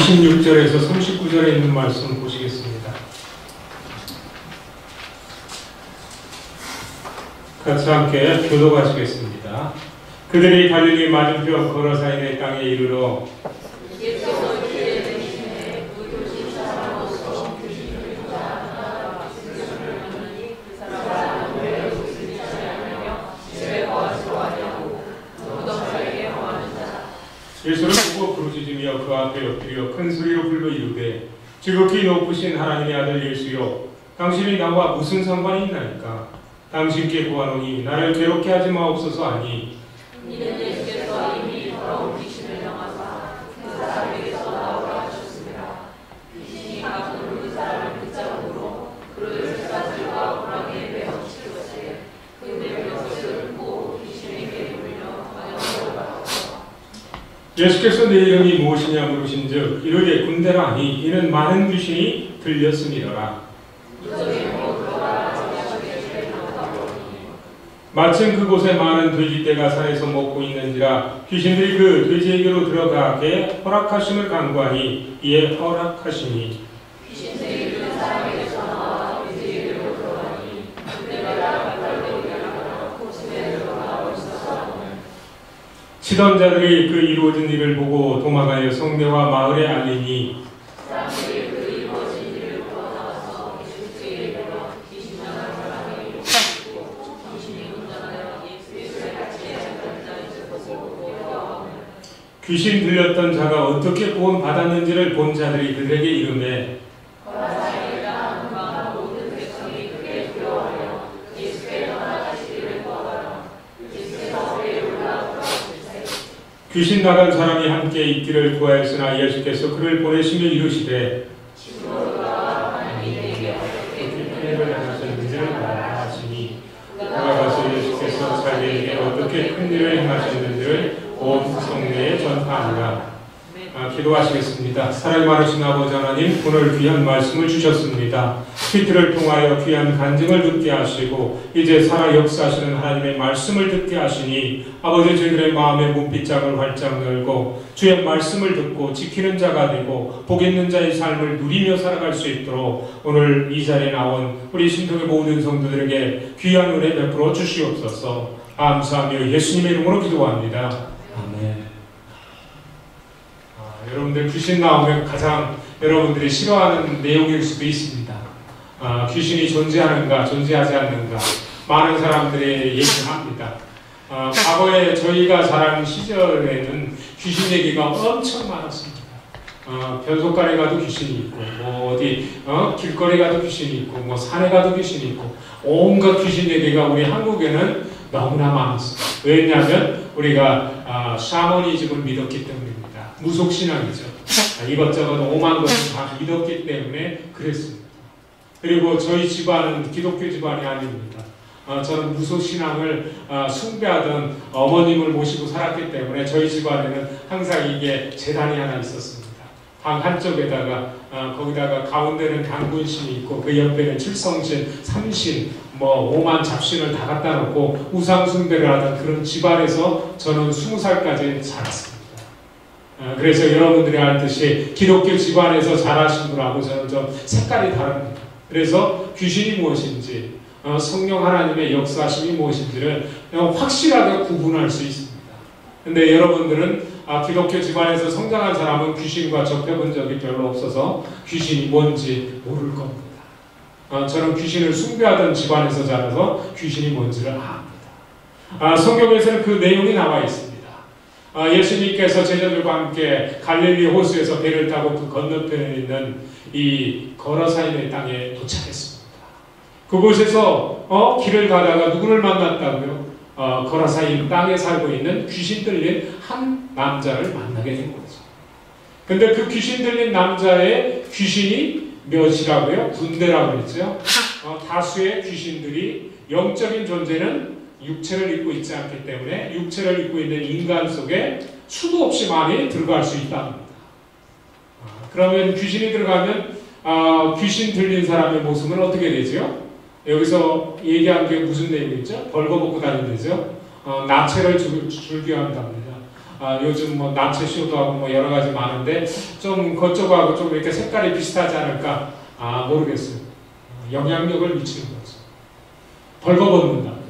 26절에서 39절에 있는 말씀 보시겠습니다. 같이 함께 교독하시겠습니다. 그들이 갈릴리 맞은편 거러사인의 땅에 이르러 예수를 보고 부르짖으며 그 앞에 엎드려 큰 소리로 불러 이르되 지극히 높으신 하나님의 아들 예수여, 당신이 나와 무슨 상관이 있나이까? 당신께 구하노니 나를 괴롭게 하지 마옵소서 하니, 이는 예수께서 이미 더러운 귀신을 명하사 그 사람에게서 나오라 하셨습니다. 귀신이 가끔 그 사람을 붙잡으므로 그를 쇠사슬과 호랑이에 매어 치르되 그의 벼슬을 고 귀신에게 물려 방향으로 갔다. 예수께서 내 이름이 무엇이냐 물으신즉 이르되 군대라 하니, 이는 많은 귀신이 들렸음이더라. 마침 그곳에 많은 돼지떼가 산에서 먹고 있는지라 귀신들이 그 돼지에게로 들어가게 허락하심을 간구하니 이에 허락하시니, 귀신들이 그 사람에게서 나와 돼지에게로 들어가니 그때마다 발발되게 하여 고슴에 들어가 있었어. 치던 자들이 그 이루어진 일을 보고 도망하여 성내와 마을에 알리니, 사람들이 그 이루어진 일을 보고 나와서 예수께 이르러 귀신 나간 사람이 있고 귀신이 운전하여 예수의 같이 앉은 자의 것을 보고 여호와는 귀신 들렸던 자가 어떻게 구원 받았는지를 본 자들이 그들에게 이르매, 거라사인의 땅과 모든 백성이 크게 두려워하여 예수께 떠나가시기를 구하더라. 예수께서 배에 올라오라. 귀신 나간 사람이 함께 있기를 구하였으나 예수께서 그를 보내시며 이르시되 집으로 돌아와 하나님이 내게 어떻게 큰일을 행하셨는지를 말하라 하시니, 돌아가서 예수께서 자기에게 어떻게 큰일을 행하셨는지를 온 성내에 전파하니라. 기도하시겠습니다. 사랑 많으신 아버지 하나님, 오늘 귀한 말씀을 주셨습니다. 히트를 통하여 귀한 간증을 듣게 하시고 이제 살아 역사하시는 하나님의 말씀을 듣게 하시니, 아버지 저희들의 마음의 문빗장을 활짝 열고 주의 말씀을 듣고 지키는 자가 되고 복 있는 자의 삶을 누리며 살아갈 수 있도록 오늘 이 자리에 나온 우리 신통의 모든 성도들에게 귀한 은혜 베풀어 주시옵소서. 감사하며 예수님의 이름으로 기도합니다. 아멘. 여러분들 귀신 나오면 가장 여러분들이 싫어하는 내용일 수도 있습니다. 귀신이 존재하는가 존재하지 않는가 많은 사람들이 얘기합니다. 과거에 저희가 자란 시절에는 귀신 얘기가 엄청 많았습니다. 변속간에 가도 귀신이 있고, 뭐 어디 길거리 가도 귀신이 있고, 뭐 산에 가도 귀신이 있고, 온갖 귀신 얘기가 우리 한국에는 너무나 많았습니다. 왜냐하면 우리가 샤머니즘을 믿었기 때문입니다. 무속신앙이죠. 이것저것 오만 것을 다 믿었기 때문에 그랬습니다. 그리고 저희 집안은 기독교 집안이 아닙니다. 저는 무속신앙을 숭배하던 어머님을 모시고 살았기 때문에 저희 집안에는 항상 이게 제단이 하나 있었습니다. 방 한쪽에다가 거기다가 가운데는 단군신이 있고 그 옆에는 칠성신, 삼신, 뭐 오만 잡신을 다 갖다 놓고 우상 숭배를 하던 그런 집안에서 저는 20살까지 살았습니다. 그래서 여러분들이 알듯이 기독교 집안에서 자라신 분하고 저는 좀 색깔이 다릅니다. 그래서 귀신이 무엇인지, 성령 하나님의 역사심이 무엇인지를 확실하게 구분할 수 있습니다. 근데 여러분들은 기독교 집안에서 성장한 사람은 귀신과 접해본 적이 별로 없어서 귀신이 뭔지 모를 겁니다. 저는 귀신을 숭배하던 집안에서 자라서 귀신이 뭔지를 압니다. 성경에서는 그 내용이 나와 있습니다. 예수님께서 제자들과 함께 갈릴리 호수에서 배를 타고 그 건너편에 있는 이 거러사인의 땅에 도착했습니다. 그곳에서 길을 가다가 누구를 만났다고요? 거라사인 땅에 살고 있는 귀신 들린 한 남자를 만나게 된 거죠. 근데 그 귀신 들린 남자의 귀신이 몇이라고요? 군대라고 그랬죠. 다수의 귀신들이 영적인 존재는 육체를 입고 있지 않기 때문에 육체를 입고 있는 인간 속에 수도 없이 많이 들어갈 수 있답니다. 그러면 귀신이 들어가면 귀신 들린 사람의 모습은 어떻게 되죠? 여기서 얘기한 게 무슨 내용이죠? 벌거벗고 다닌대죠. 나체를 즐겨한답니다. 요즘 뭐 나체 쇼도 하고 뭐 여러 가지 많은데 좀 그쪽하고 좀 이렇게 색깔이 비슷하지 않을까? 모르겠어요. 영향력을 미치는 거죠. 벌거벗는답니다.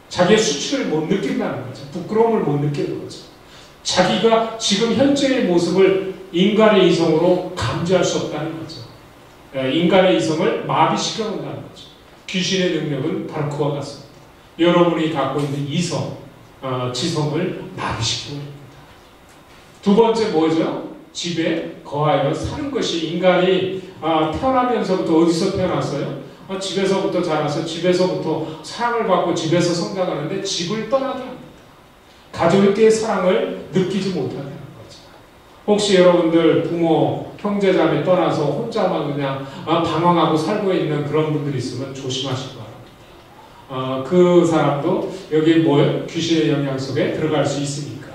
자기의 수치를 못 느낀다는 거죠. 부끄러움을 못 느끼는 거죠. 자기가 지금 현재의 모습을 인간의 이성으로 감지할 수 없다는 거죠. 인간의 이성을 마비시켜 놓는다는 거죠. 귀신의 능력은 바로 그와 같습니다. 여러분이 갖고 있는 이성, 지성을 마비시키고 있습니다. 두 번째 뭐죠? 집에 거하여 사는 것이 인간이 태어나면서부터 어디서 태어났어요? 집에서부터 자라서 집에서부터 사랑을 받고 집에서 성장하는데 집을 떠나게 합니다. 가족의 사랑을 느끼지 못하게 하는 거죠. 혹시 여러분들 부모, 형제자매 떠나서 혼자만 그냥 방황하고 살고 있는 그런 분들이 있으면 조심하시기 바랍니다. 그 사람도 여기 뭐예요? 귀신의 영향 속에 들어갈 수 있으니까.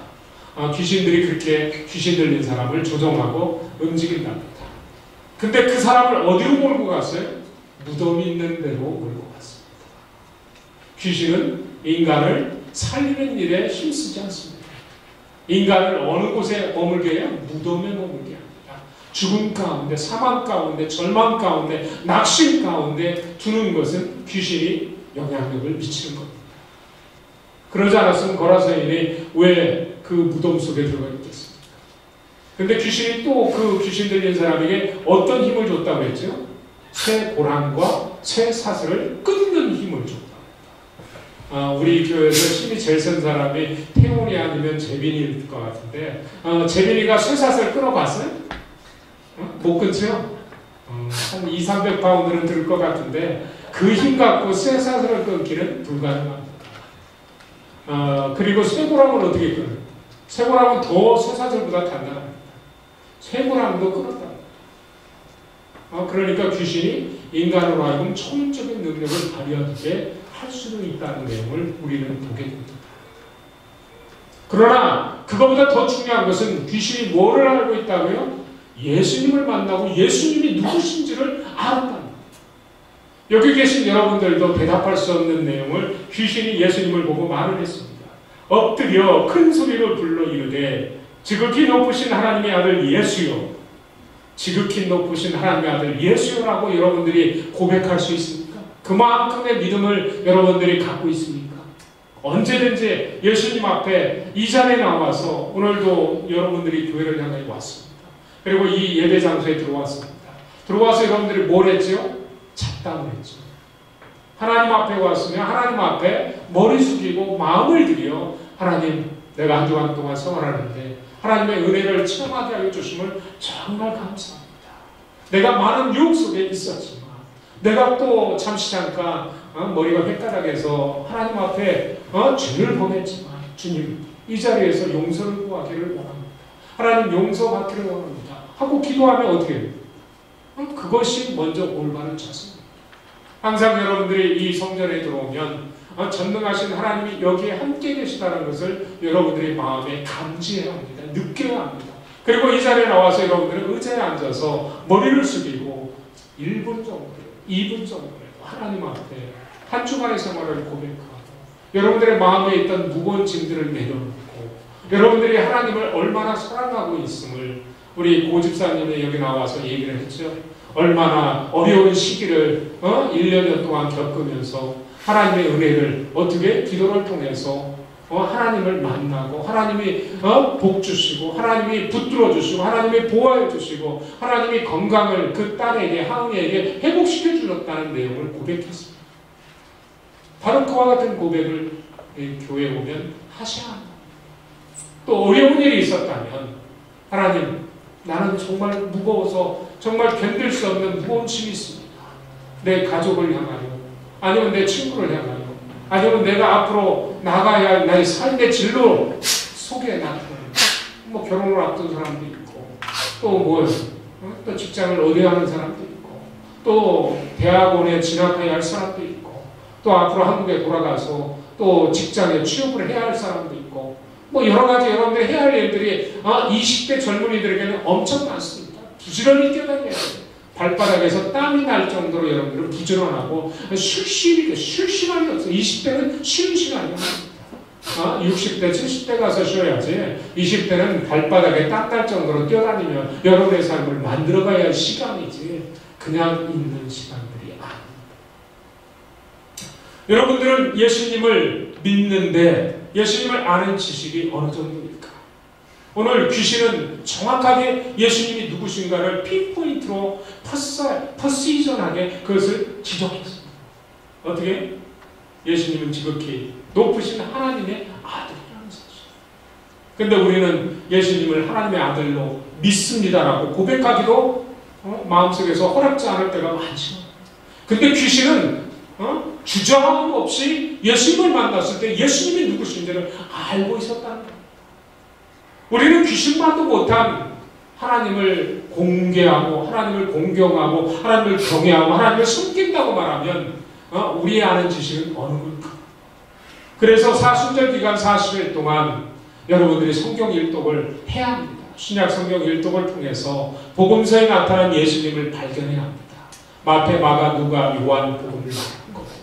귀신들이 그렇게 귀신 들린 사람을 조종하고 움직인답니다. 근데 그 사람을 어디로 몰고 갔어요? 무덤이 있는 데로 몰고 갔습니다. 귀신은 인간을 살리는 일에 힘쓰지 않습니다. 인간을 어느 곳에 머물게 해요? 무덤에 머물게 합니다. 죽음 가운데, 사망 가운데, 절망 가운데, 낙심 가운데 두는 것은 귀신이 영향력을 미치는 겁니다. 그러지 않았으면 거라서인이 왜 그 무덤 속에 들어가 있겠습니까? 근데 귀신이 또 그 귀신 들린 사람에게 어떤 힘을 줬다고 했죠? 새 고랑과 새 사슬을 끊는 힘을 줬다. 우리 교회에서 힘이 제일 센 사람이 태훈이 아니면 재빈이일 것 같은데, 재빈이가 새 사슬 끊어봤어요? 못 끊죠? 한 200~300파운드는 들 것 같은데 그 힘 갖고 새 사슬을 끊기는 불가능합니다. 그리고 쇠고랑을 어떻게 끊어요? 쇠고랑은 더 새 사슬보다 단단합니다. 쇠고랑도 끊었다. 그러니까 귀신이 인간으로 하여금 초인적인 능력을 발휘하게 할 수도 있다는 내용을 우리는 보게 됩니다. 그러나 그것보다 더 중요한 것은 귀신이 뭐를 알고 있다고요? 예수님을 만나고 예수님이 누구신지를 알았다. 여기 계신 여러분들도 대답할 수 없는 내용을 귀신이 예수님을 보고 말을 했습니다. 엎드려 큰 소리로 불러 이르되 지극히 높으신 하나님의 아들 예수여, 지극히 높으신 하나님의 아들 예수여라고 여러분들이 고백할 수 있습니까? 그만큼의 믿음을 여러분들이 갖고 있습니까? 언제든지 예수님 앞에 이 자리에 나와서 오늘도 여러분들이 교회를 향해 왔습니다. 그리고 이 예배 장소에 들어왔습니다. 들어와서 여러분들이 뭘 했죠? 잡담을 했죠. 하나님 앞에 왔으면 하나님 앞에 머리 숙이고 마음을 들여 하나님, 내가 한 주간 동안 생활하는데 하나님의 은혜를 체험하게 하여 주심을 정말 감사합니다. 내가 많은 유혹 속에 있었지만 내가 또 잠시 잠깐 머리가 헷가닥해서 하나님 앞에 죄를 범했지만 주님, 이 자리에서 용서를 구하기를 원합니다. 하나님 용서받기를 원합니다. 하고 기도하면 어떻게 해요? 그것이 먼저 올바른 자세입니다. 항상 여러분들이 이 성전에 들어오면 전능하신 하나님이 여기에 함께 계시다는 것을 여러분들이 마음에 감지해야 합니다. 느껴야 합니다. 그리고 이 자리에 나와서 여러분들은 의자에 앉아서 머리를 숙이고 1분 정도, 2분 정도 하나님 앞에 한 주간의 생활을 고백하고 여러분들의 마음에 있던 무거운 짐들을 내려놓고 여러분들이 하나님을 얼마나 사랑하고 있음을 우리 고집사님이 여기 나와서 얘기를 했죠. 얼마나 어려운 시기를 1년 동안 겪으면서 하나님의 은혜를 어떻게 기도를 통해서 하나님을 만나고 하나님이 복 주시고 하나님이 붙들어 주시고 하나님이 보호해 주시고 하나님이 건강을 그 딸에게 하은이에게 회복시켜 주셨다는 내용을 고백했습니다. 바로 그와 같은 고백을 교회에 오면 하셔야 합니다. 또 어려운 일이 있었다면 하나님, 나는 정말 무거워서 정말 견딜 수 없는 무거운 짐이 있습니다. 내 가족을 향하여 아니면 내 친구를 향하여 아니면 내가 앞으로 나가야 할 나의 삶의 진로 속에 나타나는 뭐 결혼을 앞둔 사람도 있고 또 또 직장을 의뢰하는 사람도 있고 또 대학원에 진학해야 할 사람도 있고 또 앞으로 한국에 돌아가서 또 직장에 취업을 해야 할 사람도 있고 뭐 여러 가지 여러분들이 해야 할 일들이 20대 젊은이들에게는 엄청 많습니다. 부지런히 뛰어다녀야 돼요. 발바닥에서 땀이 날 정도로 여러분들은 부지런하고 쉴 시간이 없어요. 20대는 쉬는 시간이 없습니다. 60대, 70대 가서 쉬어야지 20대는 발바닥에 땀 날 정도로 뛰어다니며 여러분의 삶을 만들어가야 할 시간이지 그냥 있는 시간들이 아닙니다. 여러분들은 예수님을 믿는데 예수님을 아는 지식이 어느 정도입니까? 오늘 귀신은 정확하게 예수님이 누구신가를 핀포인트로 퍼시전하게 그것을 지적했습니다. 어떻게? 예수님은 지극히 높으신 하나님의 아들이라는 사실. 근데 우리는 예수님을 하나님의 아들로 믿습니다라고 고백하기도 마음속에서 허락지 않을 때가 많죠. 근데 귀신은 주저함 없이 예수님을 만났을 때 예수님이 누구신지를 알고 있었다는 거예요. 우리는 귀신만도 못한 하나님을 공개하고 하나님을 공경하고 하나님을 경외하고 하나님을 숨긴다고 말하면 우리의 아는 지식은 어느 걸까? 그래서 사순절 기간 40일 동안 여러분들이 성경 일독을 해야 합니다. 신약 성경 일독을 통해서 복음서에 나타난 예수님을 발견해야 합니다. 마태, 마가, 누가, 요한 복음을 말하는 겁니다.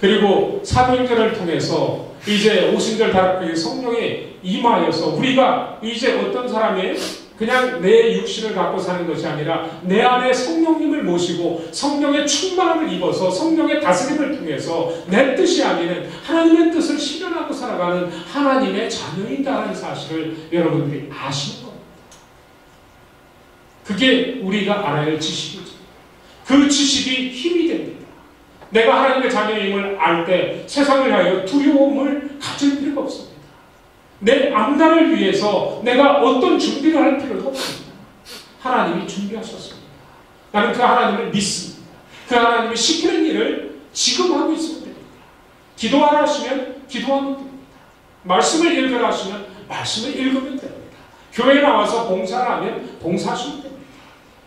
그리고 사도행전을 통해서 이제 오순절 다락방에 성령에 임하여서 우리가 이제 어떤 사람의 그냥 내 육신을 갖고 사는 것이 아니라 내 안에 성령님을 모시고 성령의 충만함을 입어서 성령의 다스림을 통해서 내 뜻이 아닌 하나님의 뜻을 실현하고 살아가는 하나님의 자녀인다는 사실을 여러분들이 아시는 겁니다. 그게 우리가 알아야 할 지식이죠. 그 지식이 힘이 됩니다. 내가 하나님의 자녀임을 알 때 세상을 위하여 두려움을 가질 필요가 없습니다. 내 앞날을 위해서 내가 어떤 준비를 할 필요도 없습니다. 하나님이 준비하셨습니다. 나는 그 하나님을 믿습니다. 그 하나님이 시키는 일을 지금 하고 있으면 됩니다. 기도하라 하시면 기도하면 됩니다. 말씀을 읽으라 하시면 말씀을 읽으면 됩니다. 교회에 나와서 봉사를 하면 봉사하시면 됩니다.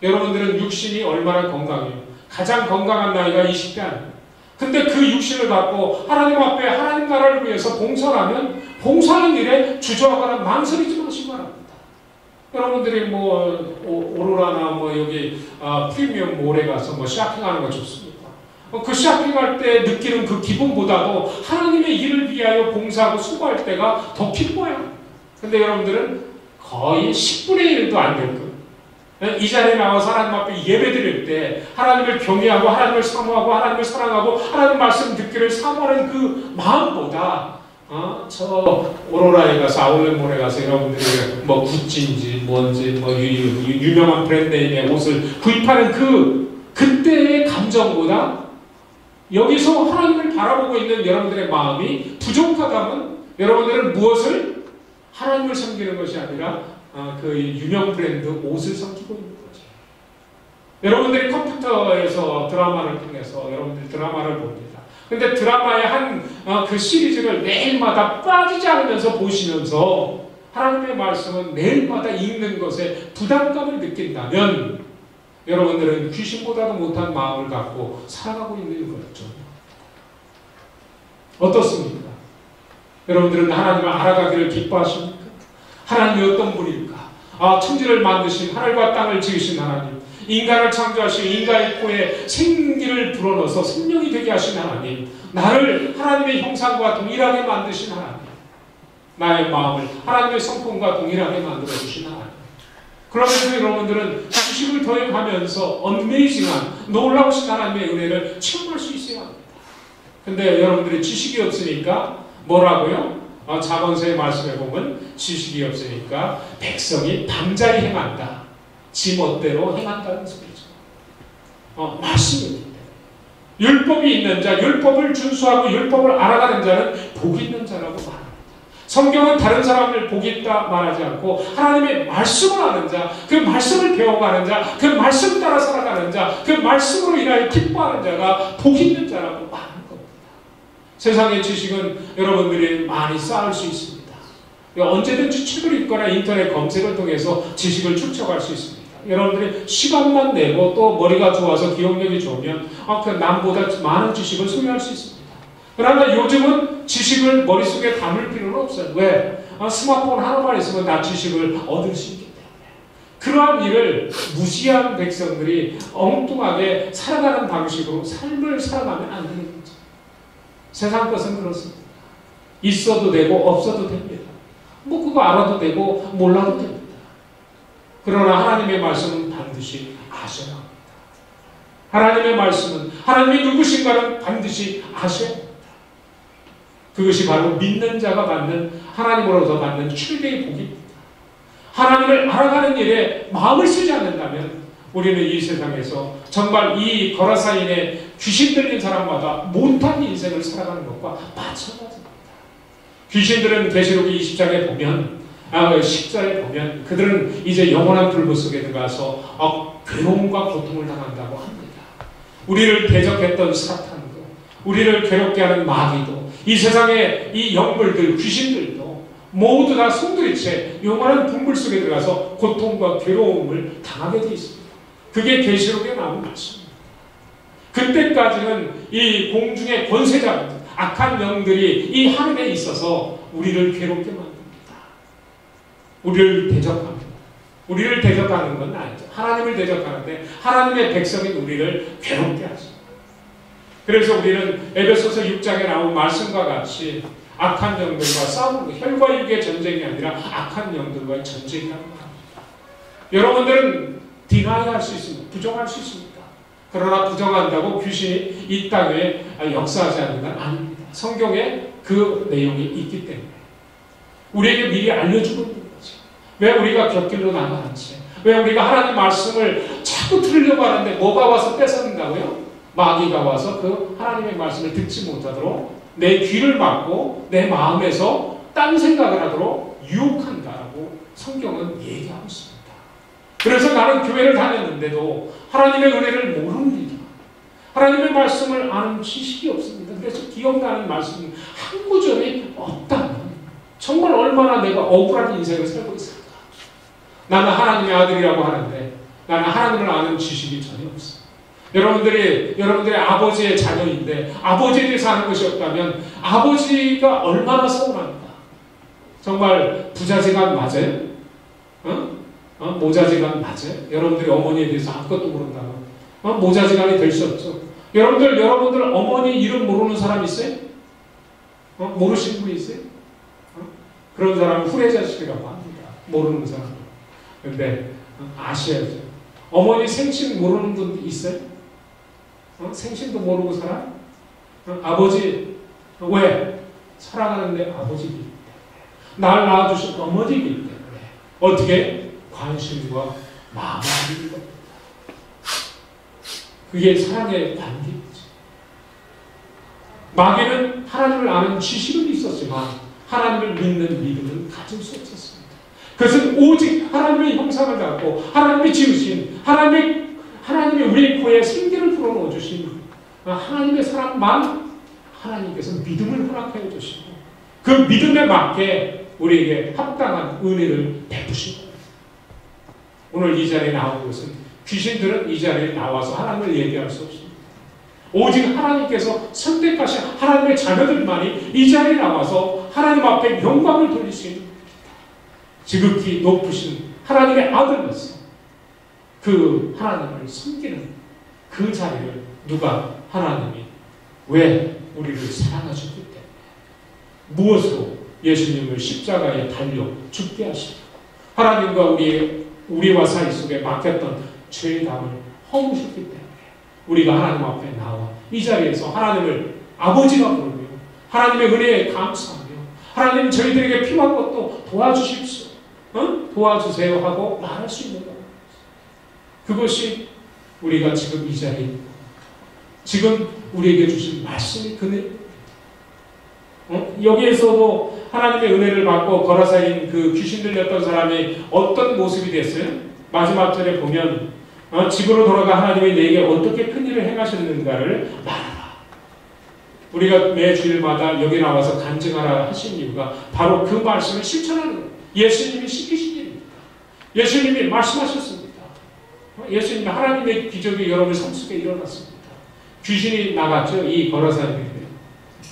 여러분들은 육신이 얼마나 건강해요? 가장 건강한 나이가 20대 아닙니다. 근데 그 육신을 갖고 하나님 앞에 하나님 나라를 위해서 봉사를 하면 봉사하는 일에 주저하거나 망설이지 마시기 바랍니다. 여러분들이 오로라나 여기 프리미엄 몰에 가서 쇼핑하는 거 좋습니다. 그 쇼핑할 때 느끼는 그 기분보다도 하나님의 일을 위하여 봉사하고 수고할 때가 더 기뻐요. 근데 여러분들은 거의 10분의 1도 안 될 거예요. 이 자리에 나와서 하나님 앞에 예배 드릴 때 하나님을 경외하고 하나님을 사모하고 하나님을 사랑하고 하나님 말씀 듣기를 사모하는 그 마음보다 저 오로라에 가서 아울렛몰에 가서 여러분들이 구찌인지 뭔지 유명한 브랜드네임의 옷을 구입하는 그때의 감정보다 여기서 하나님을 바라보고 있는 여러분들의 마음이 부족하다면 여러분들은 무엇을 하나님을 섬기는 것이 아니라 그 유명 브랜드 옷을 섬기고 있는 거죠. 여러분들이 컴퓨터에서 드라마를 통해서 여러분들이 드라마를 봅니다. 근데 드라마의 그 시리즈를 매일마다 빠지지 않으면서 보시면서 하나님의 말씀은 매일마다 읽는 것에 부담감을 느낀다면 여러분들은 귀신보다도 못한 마음을 갖고 살아가고 있는 거죠. 어떻습니까? 여러분들은 하나님을 알아가기를 기뻐하십니까? 하나님이 어떤 분일까? 천지를 만드신 하늘과 땅을 지으신 하나님, 인간을 창조하시고 인간의 코에 생기를 불어넣어서 생명이 되게 하신 하나님, 나를 하나님의 형상과 동일하게 만드신 하나님, 나의 마음을 하나님의 성품과 동일하게 만들어주신 하나님. 그러면서 여러분들은 지식을 더해가면서 어메이징한 놀라우신 하나님의 은혜를 체험할 수 있어야 합니다. 근데 여러분들이 지식이 없으니까 뭐라고요? 자언서의 말씀에 보면 지식이 없으니까 백성이 방자히 행한다. 지 멋대로 행한다는 소리죠. 말씀입니다. 율법이 있는 자, 율법을 준수하고 율법을 알아가는 자는 복이 있는 자라고 말합니다. 성경은 다른 사람을 복이 있다 말하지 않고 하나님의 말씀을 아는 자, 그 말씀을 배워가는 자, 그 말씀 따라 살아가는 자, 그 말씀으로 인하여 기뻐하는 자가 복이 있는 자라고 말합니다. 세상의 지식은 여러분들이 많이 쌓을 수 있습니다. 언제든지 책을 읽거나 인터넷 검색을 통해서 지식을 축적할 수 있습니다. 여러분들이 시간만 내고 또 머리가 좋아서 기억력이 좋으면 그 남보다 많은 지식을 소유할 수 있습니다. 그러나 요즘은 지식을 머릿속에 담을 필요는 없어요. 왜? 스마트폰 하나만 있으면 나 지식을 얻을 수 있기 때문에. 그러한 일을 무시한 백성들이 엉뚱하게 살아가는 방식으로 삶을 살아가면 안 되는 거죠. 세상 것은 그렇습니다. 있어도 되고 없어도 됩니다. 뭐 그거 알아도 되고 몰라도 됩니다. 그러나 하나님의 말씀은 반드시 아셔야 합니다. 하나님의 말씀은 하나님이 누구신가를 반드시 아셔야 합니다. 그것이 바로 믿는 자가 받는 하나님으로부터 받는 최대의 복입니다. 하나님을 알아가는 일에 마음을 쓰지 않는다면 우리는 이 세상에서 정말 이 거라사인의 귀신 들린 사람마다 못한 인생을 살아가는 것과 마찬가지입니다. 귀신들은 계시록 20장에 보면 10절에 보면 그들은 이제 영원한 불못 속에 들어가서 괴로움과 고통을 당한다고 합니다. 우리를 대적했던 사탄도, 우리를 괴롭게 하는 마귀도, 이 세상의 이 영물들, 귀신들도 모두 다 송두리째 영원한 분물 속에 들어가서 고통과 괴로움을 당하게 되어 있습니다. 그게 계시록에 나온 말씀입니다. 그때까지는 이 공중의 권세자, 악한 영들이 이 하늘에 있어서 우리를 괴롭게 만듭니다. 우리를 대적합니다. 우리를 대적하는 건 아니죠. 하나님을 대적하는데 하나님의 백성인 우리를 괴롭게 하죠. 그래서 우리는 에베소서 6장에 나온 말씀과 같이 악한 영들과 싸우는, 혈과 육의 전쟁이 아니라 악한 영들과의 전쟁이라고 합니다. 여러분들은 디나이할 수 있습니다. 부정할 수 있습니다. 그러나 부정한다고 귀신이 이 땅에 역사하지 않는 건 아닙니다. 성경에 그 내용이 있기 때문에 우리에게 미리 알려주고 있는 거죠. 왜 우리가 곁길로 나가는지, 왜 우리가 하나님 말씀을 자꾸 들으려고 하는데 뭐가 와서 뺏어낸다고요? 마귀가 와서 그 하나님의 말씀을 듣지 못하도록 내 귀를 막고 내 마음에서 딴 생각을 하도록 유혹한다라고 성경은 얘기하고 있습니다. 그래서 나는 교회를 다녔는데도 하나님의 은혜를 모릅니다. 하나님의 말씀을 아는 지식이 없습니다. 그래서 기억나는 말씀 한 구절이 없다면 정말 얼마나 내가 억울한 인생을 살고 있을까. 나는 하나님의 아들이라고 하는데 나는 하나님을 아는 지식이 전혀 없습니다. 여러분들의 아버지의 자녀인데 아버지에 대해서 아는 것이 없다면 아버지가 얼마나 서운합니다. 정말 부자지간 맞아요? 모자지간 맞아요? 여러분들이 어머니에 대해서 아무것도 모른다고 모자지간이 될 수 없죠. 여러분들 어머니 이름 모르는 사람 있어요? 모르시는 분 있어요? 그런 사람은 후레자식이라고 합니다. 모르는 사람. 근데 아셔야죠. 어머니 생신 모르는 분 있어요? 생신도 모르고 살아? 아버지 왜? 사랑하는데 아버지이기 때문에, 날 낳아주신 어머니이기 때문에 어떻게? 관심과 마음을 드리는 겁니다. 그게 사랑의 관계이지. 마귀는 하나님을 아는 지식은 있었지만 하나님을 믿는 믿음은 가질 수 없었습니다. 그것은 오직 하나님의 형상을 갖고 하나님이 지으신 하나님이 우리의 코에 생기를 불어넣어 주신 하나님의 사람만 하나님께서 믿음을 허락해 주시고 그 믿음에 맞게 우리에게 합당한 은혜를 베푸신 거예요. 오늘 이 자리에 나온 것은 귀신들은 이 자리에 나와서 하나님을 얘기할 수 없습니다. 오직 하나님께서 선택하신 하나님의 자녀들만이 이 자리에 나와서 하나님 앞에 영광을 돌릴 수 있는 겁니다. 지극히 높으신 하나님의 아들로서 그 하나님을 섬기는 그 자리를 누가? 하나님이 왜? 우리를 사랑하셨기 때문에. 무엇으로? 예수님을 십자가에 달려 죽게 하시고 하나님과 우리와 사이 속에 막혔던 죄의 담을 허무셨기 때문에 우리가 하나님 앞에 나와 이 자리에서 하나님을 아버지가 부르며 하나님의 은혜에 감사하며 하나님 저희들에게 필요한 것도 도와주십시오. 도와주세요 하고 말할 수 있는 겁니다. 그것이 우리가 지금 이 자리에 지금 우리에게 주신 말씀이 그네. 여기에서도 하나님의 은혜를 받고 거라사인 그 귀신 들렸던 사람이 어떤 모습이 됐어요? 마지막 절에 보면 집으로 돌아가 하나님이 내게 어떻게 큰 일을 행하셨는가를 말하라. 우리가 매 주일마다 여기 나와서 간증하라 하신 이유가 바로 그 말씀을 실천하는 거예요. 예수님이 시키신 일입니다. 예수님이 말씀하셨습니다. 예수님이 하나님의 기적이 여러분의 삶 속에 일어났습니다. 귀신이 나갔죠. 이 거라사인에게.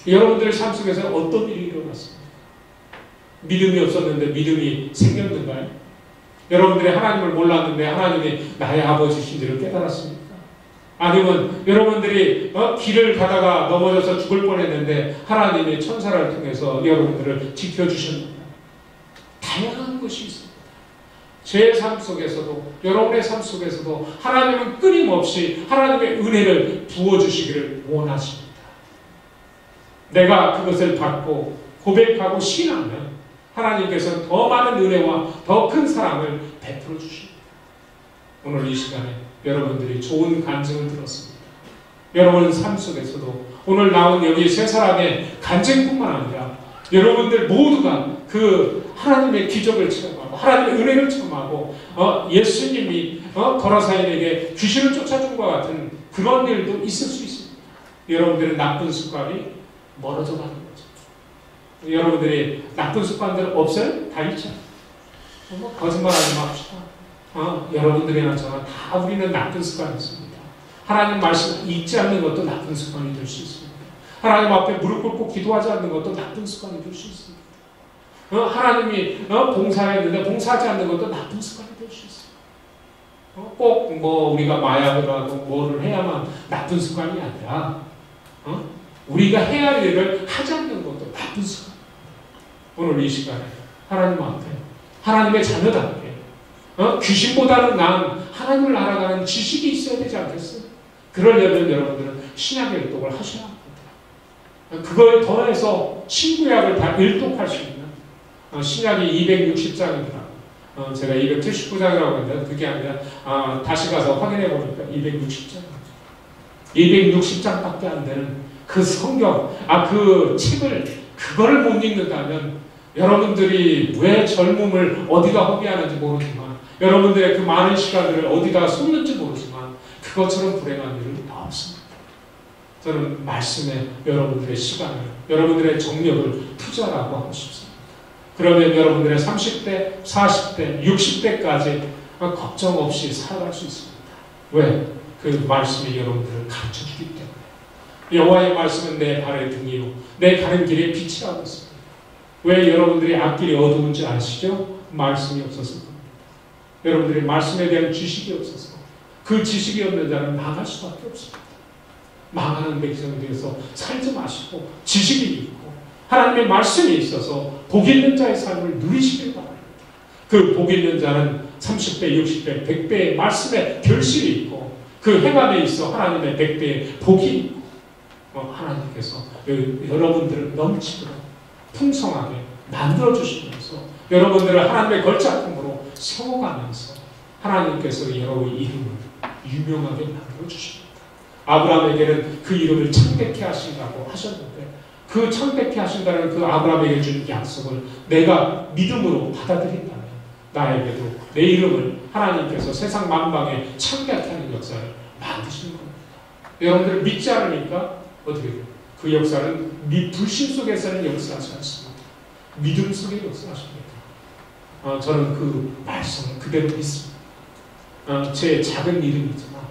여러분들의 삶 속에서 어떤 일이 일어났습니까? 믿음이 없었는데 믿음이 생겼는가요? 여러분들이 하나님을 몰랐는데 하나님이 나의 아버지신 줄을 깨달았습니까? 아니면 여러분들이 길을 가다가 넘어져서 죽을 뻔했는데 하나님의 천사를 통해서 여러분들을 지켜주셨느냐. 다양한 것이 있습니다. 제 삶 속에서도 여러분의 삶 속에서도 하나님은 끊임없이 하나님의 은혜를 부어주시기를 원하십니다. 내가 그것을 받고 고백하고 신하면 하나님께서 더 많은 은혜와 더 큰 사랑을 베풀어 주십니다. 오늘 이 시간에 여러분들이 좋은 간증을 들었습니다. 여러분 삶 속에서도 오늘 나온 여기 세 사람의 간증뿐만 아니라 여러분들 모두가 그 하나님의 기적을 체험하고 하나님의 은혜를 체험하고 예수님이 거라사인에게 귀신을 쫓아준 것 같은 그런 일도 있을 수 있습니다. 여러분들의 나쁜 습관이 멀어져 가는 거죠. 여러분들이 나쁜 습관들 없어요? 다 있죠. 거짓말하지 맙시다. 여러분들이나 저나 다 우리는 나쁜 습관이 있습니다. 하나님 말씀 읽지 않는 것도 나쁜 습관이 될 수 있습니다. 하나님 앞에 무릎 꿇고 기도하지 않는 것도 나쁜 습관이 될 수 있습니다. 하나님이 봉사했는데 봉사하지 않는 것도 나쁜 습관이 될 수 있어요. 꼭 우리가 마약을 하고 뭐를 해야만 나쁜 습관이 아니라 우리가 해야 할 일을 하지 않는 것도 나쁜 습관. 오늘 이 시간에 하나님 앞에 하나님의 자녀답게 귀신보다는 나은 하나님을 알아가는 지식이 있어야 되지 않겠어요? 그러려면 여러분들은 신약 일독을 하셔야 합니다. 그거에 더해서 신구약을 다 일독할 수 있는 신약이 260장이더라고요. 제가 279장이라고 했는데 그게 아니라 다시 가서 확인해 보니까 260장이에요. 260장밖에 안 되는 그 성경, 그 책을 그거를 못 읽는다면 여러분들이 왜 젊음을 어디다 허비하는지 모르지만 여러분들의 그 많은 시간들을 어디다 쏟는지 모르지만 그것처럼 불행한 일은 없습니다. 저는 말씀에 여러분들의 시간을, 여러분들의 정력을 투자라고 하고 싶습니다. 그러면 여러분들의 30대, 40대, 60대까지 걱정 없이 살아갈 수 있습니다. 왜? 그 말씀이 여러분들을 가르쳐주기 때문에. 여호와의 말씀은 내 발의 등이요 내 가는 길의 빛이라고 했습니다. 왜 여러분들이 앞길이 어두운지 아시죠? 말씀이 없어서 그럽니다. 여러분들이 말씀에 대한 지식이 없어서 그 지식이 없는 자는 망할 수밖에 없습니다. 망하는 백성에 대해서 살지 마시고 지식이 있고 하나님의 말씀이 있어서 복 있는 자의 삶을 누리시길 바랍니다. 그 복 있는 자는 30배, 60배, 100배의 말씀에 결실이 있고 그 행함에 있어 하나님의 100배의 복이 있고 하나님께서 여러분들을 넘치도록 풍성하게 만들어주시면서 여러분들을 하나님의 걸작품으로 세워가면서 하나님께서 여러분의 이름을 유명하게 만들어주십니다. 아브라함에게는 그 이름을 창백케 하신다고 하셨는데 그 창백케 하신다는 그 아브라함에게 준 약속을 내가 믿음으로 받아들인다면 나에게도 내 이름을 하나님께서 세상 만방에 창백케 하는 역사를 만드시는 겁니다. 여러분들 믿지 않으니까 어떻게 돼요? 그 역사는 불신 속에서는 역사하지 않습니다. 믿음 속에 역사하십니다. 저는 그 말씀을 그대로 믿습니다. 제 작은 이름이지만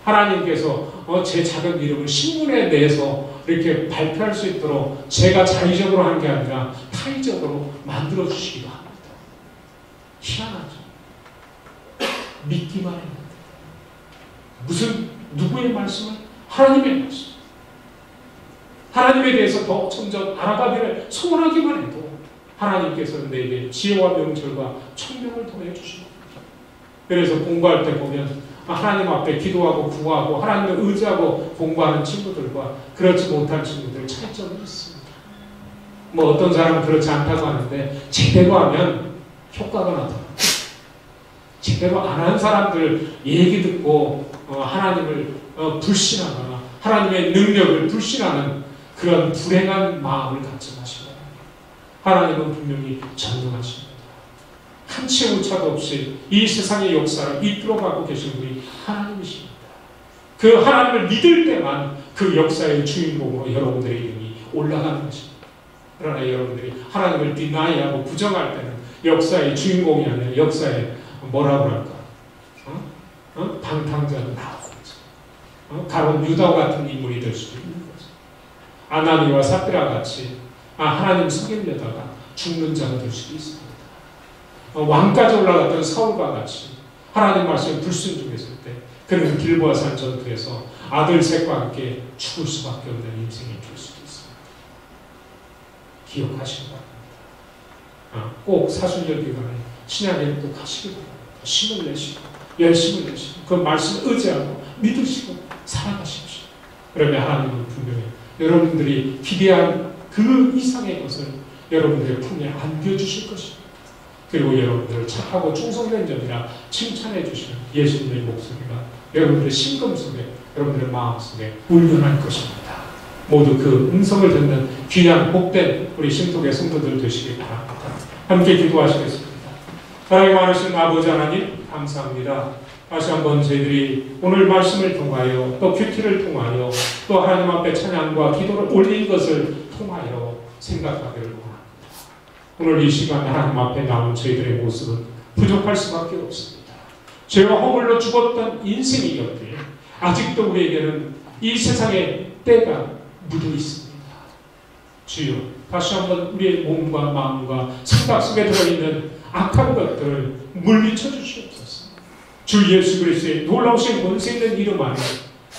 하나님께서 제 작은 이름을 신문에 내서 이렇게 발표할 수 있도록 제가 자의적으로 하는 게 아니라 타의적으로 만들어 주시기도 합니다. 희한하죠. 믿기만 했는데 무슨 누구의 말씀은 하나님의 말씀. 하나님에 대해서 더 점점 알아가기를 소원하기만 해도 하나님께서는 내게 지혜와 명철과 총명을 더해 주십니다. 그래서 공부할 때 보면 하나님 앞에 기도하고 구하고 하나님을 의지하고 공부하는 친구들과 그렇지 못한 친구들 차이점이 있습니다. 어떤 사람은 그렇지 않다고 하는데 제대로 하면 효과가 나타납니다. 제대로 안 한 사람들 얘기 듣고 하나님을 불신하거나 하나님의 능력을 불신하는 그런 불행한 마음을 갖지 마시고 하나님은 분명히 전능하십니다. 한 채 오차도 없이 이 세상의 역사를 이끌어가고 계신 분이 하나님이십니다. 그 하나님을 믿을 때만 그 역사의 주인공으로 여러분들의 이름이 올라가는 것입니다. 그러나 여러분들이 하나님을 디나이하고 부정할 때는 역사의 주인공이 아니라 역사의 뭐라고 할까? 방탕자가 나오죠. 가론 유다 같은 인물이 될 수도 있는 거죠. 아나니와 삽비라 같이 하나님 속이려다가 죽는 자가 될 수도 있습니다. 왕까지 올라갔던 사울과 같이 하나님 말씀에 불순종했을 때 그는 길보아산 전투에서 아들 셋과 함께 죽을 수밖에 없는 인생이 될 수도 있습니다. 기억하시기 바랍니다. 꼭 사순절 기간에 신약에 또 가시기 바랍니다. 힘을 내시고 열심을 내시고 그 말씀을 의지하고 믿으시고 살아가십시오. 그러면 하나님은 분명히 여러분들이 기대한 그 이상의 것을 여러분들의 품에 안겨주실 것입니다. 그리고 여러분들을 착하고 충성된 점이라 칭찬해 주시는 예수님의 목소리가 여러분들의 심금 속에, 여러분들의 마음 속에 울려날 것입니다. 모두 그 음성을 듣는 귀한 복된 우리 신통의 성도들 되시길 바랍니다. 함께 기도하시겠습니다. 사랑이 많으신 아버지 하나님 감사합니다. 다시 한번 저희들이 오늘 말씀을 통하여 또 큐티를 통하여 또 하나님 앞에 찬양과 기도를 올린 것을 통하여 생각하기를 원합니다. 오늘 이 시간에 하나님 앞에 나온 저희들의 모습은 부족할 수밖에 없습니다. 죄와 허물로 죽었던 인생이었기에 아직도 우리에게는 이 세상의 때가 묻어 있습니다. 주여, 다시 한번 우리의 몸과 마음과 생각 속에 들어있는 악한 것들을 물리쳐 주시옵소서. 주 예수 그리스도의 놀라우신 권세 있는 이름 안에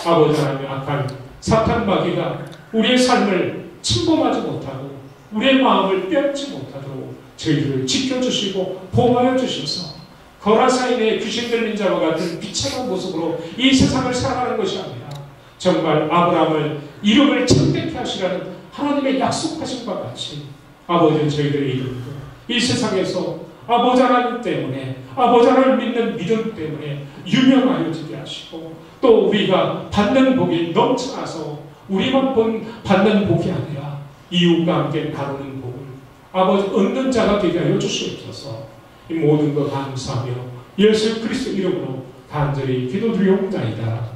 아버지 하나님 악한 사탄 마귀가 우리의 삶을 침범하지 못하고 우리의 마음을 빼앗지 못하도록 저희들을 지켜주시고 보호하여 주셔서 거라사인의 귀신 들린 자와 같은 비참한 모습으로 이 세상을 살아가는 것이 아니라 정말 아브라함을 이름을 참되게 하시라는 하나님의 약속하신 바 같이 아버지 저희들의 이름도 이 세상에서 아버지 하나님 때문에 아버지 하나님을 믿는 믿음 때문에 유명하여지게 하시고 또 우리가 받는 복이 넘쳐나서 우리만 받는 복이 아니라 이웃과 함께 나누는 복을 아버지 얻는 자가 되게 하여 주시옵소서. 이 모든 것 감사하며 예수 그리스도 이름으로 간절히 기도드리옵나이다.